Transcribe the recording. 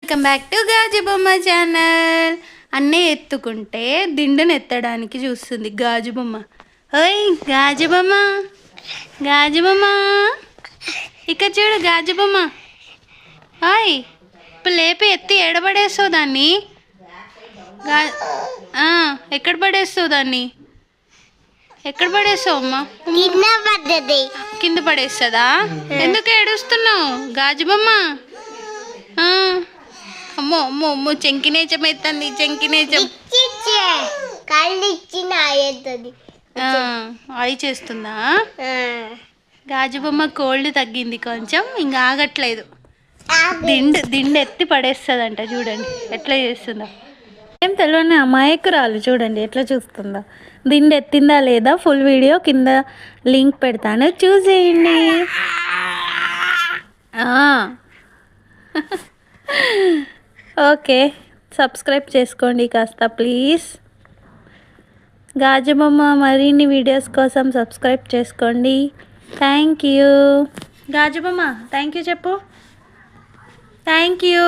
Welcome back to గాజు బొమ్మ channel. అన్నీ ఎత్తుకుంటే దిండును ఎత్తడానికి చూస్తుంది గాజు బొమ్మ. ఓయ్ గాజు బొమ్మ, గాజు బొమ్మ, ఇక్కడ చూడు గాజు బొమ్మ. ఓయ్ ఇప్పుడు లేపి ఎత్తి ఎడబడేస్తావు దాన్ని. ఎక్కడ పడేస్తావు దాన్ని? ఎక్కడ పడేస్తావు అమ్మా? కింద పడేస్తుందా? ఎందుకు ఏడుస్తున్నావు గాజు బొమ్మ? అమ్మో అమ్మో అమ్మో చెంకినేచం ఎత్తంది, చెంకినేచం అయి చేస్తుందా? గాజు బొమ్మ కోల్డ్ తగ్గింది కొంచెం, ఇంకా ఆగట్లేదు. దిండు ఎత్తి పడేస్తుందంట. చూడండి ఎట్లా చేస్తుందో. ఏం తెలియని అమాయకురాలు. చూడండి ఎట్లా చూస్తుందో. దిండు ఎత్తిందా లేదా ఫుల్ వీడియో కింద లింక్ పెడతాను, చూసేయండి. ఓకే, సబ్స్క్రైబ్ చేసుకోండి కాస్త ప్లీజ్. గాజు బొమ్మ మరిన్ని వీడియోస్ కోసం సబ్స్క్రైబ్ చేసుకోండి. Thank you. గాజు బొమ్మ థ్యాంక్ యూ చెప్పు. Thank you.